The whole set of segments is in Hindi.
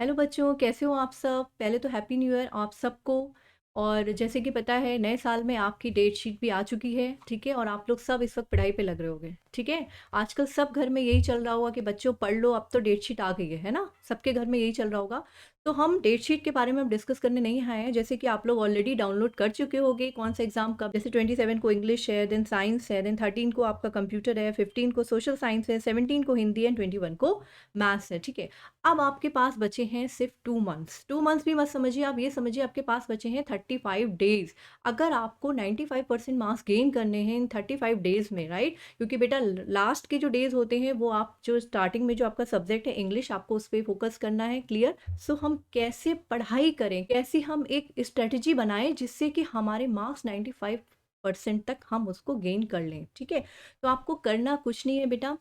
हेलो बच्चों, कैसे हो आप सब? पहले तो हैप्पी न्यू ईयर आप सबको। और जैसे कि पता है नए साल में आपकी डेट शीट भी आ चुकी है, ठीक है? और आप लोग सब इस वक्त पढ़ाई पे लग रहे होगे, ठीक है? आजकल सब घर में यही चल रहा होगा कि बच्चों पढ़ लो, अब तो डेट शीट आ गई है ना? सबके घर में यही चल रहा होगा। तो हम डेट शीट के बारे में अब डिस्कस करने नहीं आए हैं। जैसे कि आप लोग ऑलरेडी डाउनलोड कर चुके होंगे कौन सा एग्जाम कब, जैसे 27 को इंग्लिश है, देन साइंस है, देन 13 को आपका कंप्यूटर है, 15 को सोशल साइंस है, 17 को हिंदी एंड 21 को मैथ्स है, ठीक है? अब आपके पास बचे हैं सिर्फ 2 मंथ्स। 2 मंथ्स भी मत समझिए, आप ये समझिए आपके पास बचे हैं 35 डेज। अगर आपको 95% मार्क्स गेन करने हैं इन 35 डेज में, राइट? क्योंकि बेटा लास्ट के जो डेज होते हैं वो आप जो स्टार्टिंग में जो आपका सब्जेक्ट है इंग्लिश, आपको उस पर फोकस करना है। क्लियर? सो हम कैसे पढ़ाई करें, कैसे हम एक स्ट्रेटजी बनाएं जिससे कि हमारे मार्क्स 95% तक हम उसको गेन कर लें, ठीक है? तो आपको करना कुछ नहीं है बेटा।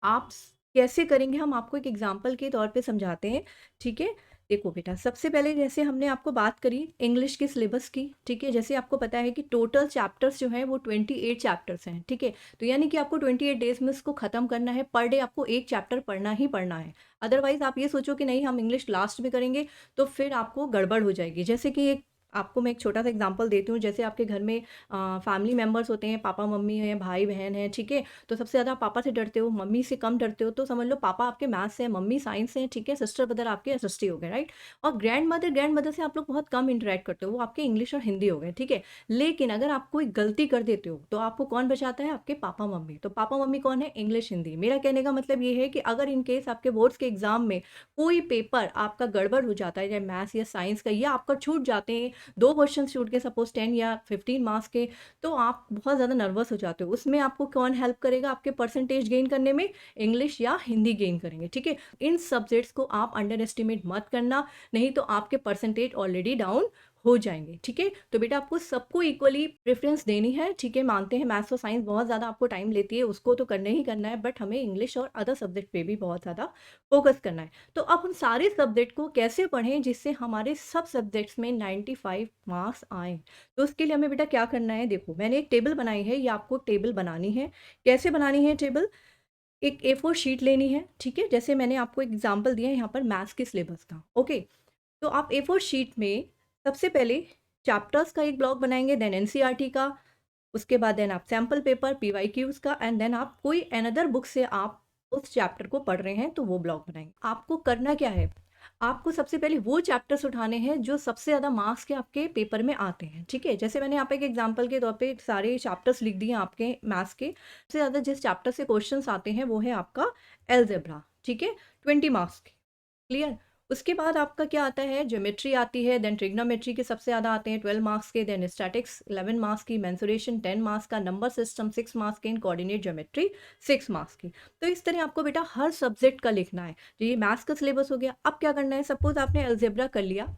आप कैसे करेंगे हम आपको एक एग्जांपल के तौर पे समझाते हैं, ठीक है? देखो बेटा, सबसे पहले जैसे हमने आपको बात करी इंग्लिश के सिलेबस की, ठीक है? जैसे आपको पता है कि टोटल चैप्टर्स जो हैं वो 28 चैप्टर्स हैं, ठीक है? तो यानी कि आपको 28 डेज में उसको ख़त्म करना है। पर डे आपको एक चैप्टर पढ़ना ही पढ़ना है। अदरवाइज़ आप ये सोचो कि नहीं हम इंग्लिश लास्ट में करेंगे, तो फिर आपको गड़बड़ हो जाएगी। जैसे कि एक आपको मैं एक छोटा सा एग्जांपल देती हूँ। जैसे आपके घर में फैमिली मेंबर्स होते हैं, पापा मम्मी हैं, भाई बहन हैं, ठीक है? तो सबसे ज़्यादा पापा से डरते हो, मम्मी से कम डरते हो, तो समझ लो पापा आपके मैथ्स से हैं, मम्मी साइंस से हैं, ठीक है? सिस्टर ब्रदर आपके एसएसटी हो गए, राइट? और ग्रैंड मदर से आप लोग बहुत कम इंटरेक्ट करते हो, वो आपके इंग्लिश और हिंदी हो गए, ठीक है? लेकिन अगर आप कोई गलती कर देते हो तो आपको कौन बचाता है? आपके पापा मम्मी। तो पापा मम्मी कौन है? इंग्लिश हिंदी। मेरा कहने का मतलब ये है कि अगर इन केस आपके बोर्ड्स के एग्जाम में कोई पेपर आपका गड़बड़ हो जाता है, चाहे मैथ्स या साइंस का, या आपका छूट जाते हैं, 2 क्वेश्चन छूट के, सपोज 10 या 15 मार्क्स के, तो आप बहुत ज़्यादा नर्वस हो जाते हो। उसमें आपको कौन हेल्प करेगा आपके परसेंटेज गेन करने में? इंग्लिश या हिंदी गेन करेंगे, ठीक है? इन सब्जेक्ट्स को आप अंडर एस्टिमेट मत करना, नहीं तो आपके परसेंटेज ऑलरेडी डाउन हो जाएंगे, ठीक है? तो बेटा आपको सबको इक्वली प्रेफरेंस देनी है, ठीक है? मानते हैं मैथ्स और साइंस बहुत ज़्यादा आपको टाइम लेती है, उसको तो करना ही करना है, बट हमें इंग्लिश और अदर सब्जेक्ट पे भी बहुत ज़्यादा फोकस करना है। तो अब उन सारे सब्जेक्ट को कैसे पढ़ें जिससे हमारे सब सब्जेक्ट्स में 95 मार्क्स आएँ? तो उसके लिए हमें बेटा क्या करना है, देखो मैंने एक टेबल बनाई है, ये आपको टेबल बनानी है। कैसे बनानी है टेबल? एक A4 शीट लेनी है, ठीक है? जैसे मैंने आपको एग्ज़ाम्पल दिया है यहाँ पर मैथ्स के सिलेबस का, ओके? तो आप A4 शीट में सबसे पहले चैप्टर्स का एक ब्लॉक बनाएँगे, देन एनसीईआरटी का, उसके बाद देन आप सैंपल पेपर पीवाईक्यूज़ का, एंड देन आप कोई अनदर बुक से आप उस चैप्टर को पढ़ रहे हैं तो वो ब्लॉक बनाएँगे। आपको करना क्या है? आपको सबसे पहले वो चैप्टर्स उठाने हैं जो सबसे ज़्यादा मार्क्स के आपके पेपर में आते हैं, ठीक है? जैसे मैंने यहाँ पे एक एग्जांपल के तौर पे सारे चैप्टर्स लिख दिए आपके मैथ्स के। सबसे ज़्यादा जिस चैप्टर से क्वेश्चंस आते हैं वो है आपका अलजेब्रा, ठीक है? 20 मार्क्स के। क्लियर? उसके बाद आपका क्या आता है? ज्योमेट्री आती है, देन ट्रिग्नोमेट्री के सबसे ज़्यादा आते हैं 12 मार्क्स के, देन स्टैटिक्स 11 मार्क्स की, मेंसुरेशन 10 मार्क्स का, नंबर सिस्टम 6 मार्क्स के, कोऑर्डिनेट ज्योमेट्री 6 मार्क्स की। तो इस तरह आपको बेटा हर सब्जेक्ट का लिखना है। तो ये मैथ्स का सिलेबस हो गया। अब क्या करना है? सपोज आपने अलजेब्रा कर लिया,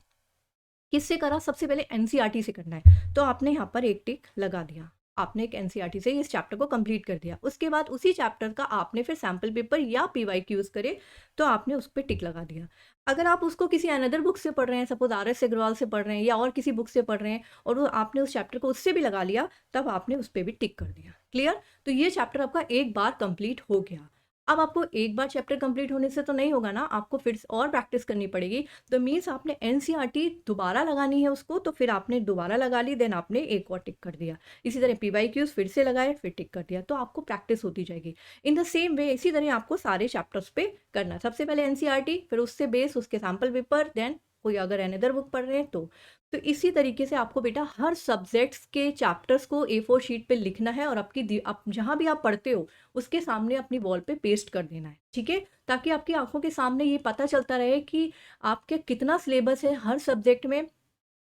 किससे करा? सबसे पहले एनसीईआरटी से करना है, तो आपने यहाँ पर एक टिक लगा दिया। आपने एक एनसीईआरटी से इस चैप्टर को कंप्लीट कर दिया। उसके बाद उसी चैप्टर का आपने फिर सैंपल पेपर या पीवाईक्यूज करे, तो आपने उस पे टिक लगा दिया। अगर आप उसको किसी अनदर बुक से पढ़ रहे हैं, सपोज आर एस अग्रवाल से पढ़ रहे हैं या और किसी बुक से पढ़ रहे हैं, और वो आपने उस चैप्टर को उससे भी लगा लिया, तब आपने उस पर भी टिक कर दिया। क्लियर? तो ये चैप्टर आपका एक बार कंप्लीट हो गया। अब आपको एक बार चैप्टर कंप्लीट होने से तो नहीं होगा ना, आपको फिर से और प्रैक्टिस करनी पड़ेगी। तो मीन्स आपने एनसीईआरटी दोबारा लगानी है उसको, तो फिर आपने दोबारा लगा ली, देन आपने एक और टिक कर दिया। इसी तरह पीवाईक्यूज फिर से लगाए, फिर टिक कर दिया, तो आपको प्रैक्टिस होती जाएगी। इन द सेम वे इसी तरह आपको सारे चैप्टर्स पे करना है। सबसे पहले एनसीईआरटी, फिर उससे बेस, उसके सैम्पल पेपर, देन कोई अगर अनदर बुक पढ़ रहे हैं तो इसी तरीके से आपको बेटा हर सब्जेक्ट्स के चैप्टर्स को A4 शीट पे लिखना है, और आप जहाँ भी आप पढ़ते हो उसके सामने अपनी वॉल पे पेस्ट कर देना है, ठीक है? ताकि आपकी आंखों के सामने ये पता चलता रहे कि आपके कितना सिलेबस है हर सब्जेक्ट में,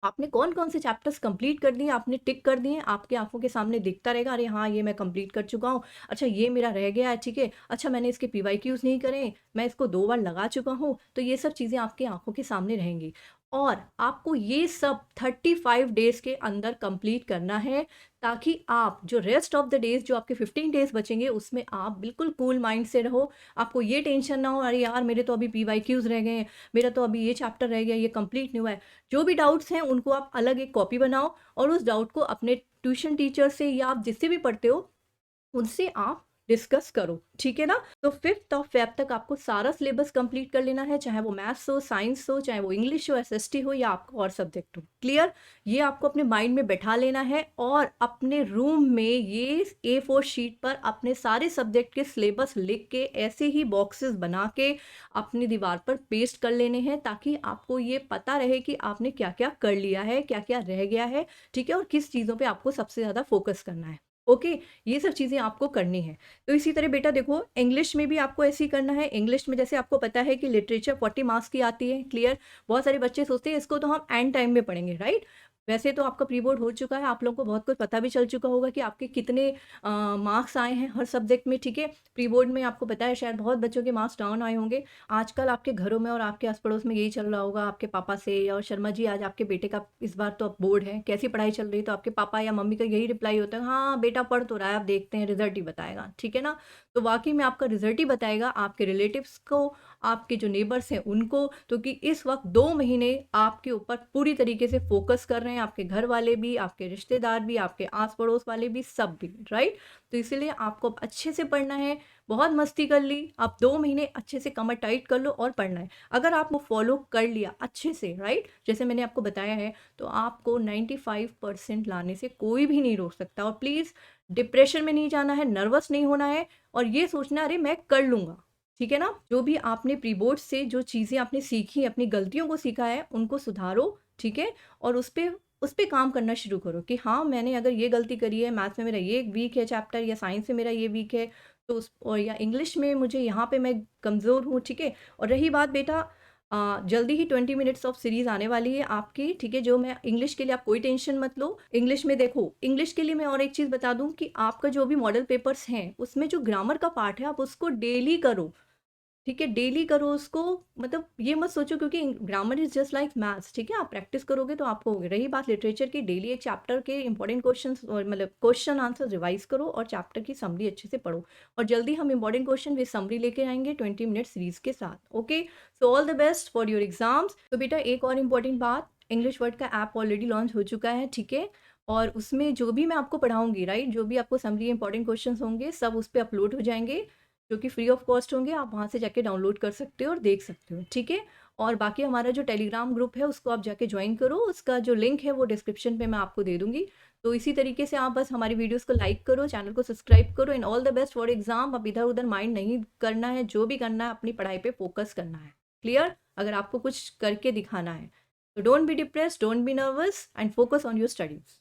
आपने कौन-कौन से चैप्टर्स कंप्लीट कर दिए, आपने टिक कर दिए, आपकी आँखों के सामने दिखता रहेगा, अरे हाँ, ये मैं कंप्लीट कर चुका हूँ। अच्छा ये मेरा रह गया है, ठीक है। अच्छा मैंने इसके पीवाईक्यूज़ नहीं करे, मैं इसको 2 बार लगा चुका हूँ, तो ये सब चीज़ें आपकी आँखों के सामने रहेंगी। और आपको ये सब 35 डेज़ के अंदर कंप्लीट करना है, ताकि आप जो रेस्ट ऑफ द डेज़ जो आपके 15 डेज़ बचेंगे, उसमें आप बिल्कुल कूल माइंड से रहो। आपको ये टेंशन ना हो, अरे यार मेरे तो अभी पीवाईक्यूज़ रह गए हैं, मेरा तो अभी ये चैप्टर रह गया, ये कंप्लीट नहीं हुआ है। जो भी डाउट्स हैं उनको आप अलग एक कॉपी बनाओ, और उस डाउट को अपने ट्यूशन टीचर से या आप जिससे भी पढ़ते हो उनसे आप डिस्कस करो, ठीक है ना। तो 5th ऑफ फेब तक आपको सारा सिलेबस कंप्लीट कर लेना है, चाहे वो मैथ्स हो, साइंस हो, चाहे वो इंग्लिश हो, एसएसटी हो या आपका और सब्जेक्ट हो। क्लियर? ये आपको अपने माइंड में बैठा लेना है और अपने रूम में ये A4 शीट पर अपने सारे सब्जेक्ट के सिलेबस लिख के ऐसे ही बॉक्सेस बना के अपनी दीवार पर पेस्ट कर लेने हैं, ताकि आपको ये पता रहे कि आपने क्या क्या कर लिया है, क्या क्या रह गया है, ठीक है, और किस चीज़ों पे आपको सबसे ज़्यादा फोकस करना है। ओके, ये सब चीज़ें आपको करनी है। तो इसी तरह बेटा देखो, इंग्लिश में भी आपको ऐसे ही करना है। इंग्लिश में जैसे आपको पता है कि लिटरेचर 40 मार्क्स की आती है, क्लियर। बहुत सारे बच्चे सोचते हैं इसको तो हम एंड टाइम में पढ़ेंगे, राइट। वैसे तो आपका प्री बोर्ड हो चुका है, आप लोगों को बहुत कुछ पता भी चल चुका होगा कि आपके कितने मार्क्स आए हैं हर सब्जेक्ट में, ठीक है। प्री बोर्ड में आपको पता है शायद बहुत बच्चों के मार्क्स डाउन आए होंगे। आजकल आपके घरों में और आपके आस पड़ोस में यही चल रहा होगा आपके पापा से, और शर्मा जी आज आपके बेटे का इस बार तो अब बोर्ड है, कैसी पढ़ाई चल रही है, तो आपके पापा या मम्मी का यही रिप्लाई होता है, हाँ बेटा पढ़ तो रहा है, अब देखते हैं रिजल्ट ही बताएगा, ठीक है ना। तो वाकई में आपका रिजल्ट ही बताएगा आपके रिलेटिव्स को, आपके जो नेबर्स हैं उनको, क्योंकि इस वक्त 2 महीने आपके ऊपर पूरी तरीके से फोकस कर रहे हैं, आपके घर वाले भी, आपके रिश्तेदार भी, आपके आस पड़ोस वाले भी, सब भी, राइट। तो इसीलिए आपको अब अच्छे से पढ़ना है। बहुत मस्ती कर ली, आप 2 महीने अच्छे से कमर टाइट कर लो और पढ़ना है। अगर आप वो फॉलो कर लिया अच्छे से, राइट, जैसे मैंने आपको बताया है, तो आपको 95% लाने से कोई भी नहीं रोक सकता। और प्लीज़ डिप्रेशन में नहीं जाना है, नर्वस नहीं होना है, और ये सोचना अरे मैं कर लूँगा, ठीक है ना। जो भी आपने प्री बोर्ड से जो चीज़ें आपने सीखी, अपनी गलतियों को सीखा है, उनको सुधारो, ठीक है। और उस पे काम करना शुरू करो कि हाँ, मैंने अगर ये गलती करी है, मैथ्स में मेरा ये वीक है चैप्टर, या साइंस में मेरा ये वीक है, तो उस और या इंग्लिश में मुझे यहाँ पे मैं कमज़ोर हूँ, ठीक है। और रही बात बेटा, जल्दी ही 20 मिनट्स ऑफ सीरीज़ आने वाली है आपकी, ठीक है। जो मैं इंग्लिश के लिए, आप कोई टेंशन मत लो। इंग्लिश में देखो, इंग्लिश के लिए मैं और एक चीज़ बता दूँ कि आपका जो भी मॉडल पेपर्स हैं, उसमें जो ग्रामर का पार्ट है, आप उसको डेली करो, ठीक है। डेली करो उसको, मतलब ये मत सोचो क्योंकि grammar is just like maths, ठीक है। आप प्रैक्टिस करोगे तो आपको होगी। रही बात लिटरेचर की, डेली एक चैप्टर के इंपॉर्टेंट क्वेश्चंस और मतलब क्वेश्चन आंसर रिवाइज करो, और चैप्टर की समरी अच्छे से पढ़ो। और जल्दी हम इंपॉर्टेंट क्वेश्चन विद समरी लेके आएंगे 20 मिनट सीरीज के साथ। Okay, so all the best for your exams. तो बेटा एक और इम्पॉर्टेंट बात, इंग्लिश वर्ड का ऐप ऑलरेडी लॉन्च हो चुका है, ठीक है। और उसमें जो भी मैं आपको पढ़ाऊंगी, राइट, जो भी आपको समरी इंपॉर्टेंट क्वेश्चन होंगे, सब उस पर अपलोड हो जाएंगे, जो कि फ्री ऑफ कॉस्ट होंगे। आप वहाँ से जाके डाउनलोड कर सकते हो और देख सकते हो, ठीक है। और बाकी हमारा जो टेलीग्राम ग्रुप है उसको आप जाके ज्वाइन करो, उसका जो लिंक है वो डिस्क्रिप्शन पे मैं आपको दे दूंगी। तो इसी तरीके से आप बस हमारी वीडियोस को लाइक करो, चैनल को सब्सक्राइब करो, and all the best for exam. अब इधर उधर माइंड नहीं करना है, जो भी करना है अपनी पढ़ाई पे फोकस करना है, क्लियर। अगर आपको कुछ करके दिखाना है तो don't be depress, don't be nervous, and focus on your studies.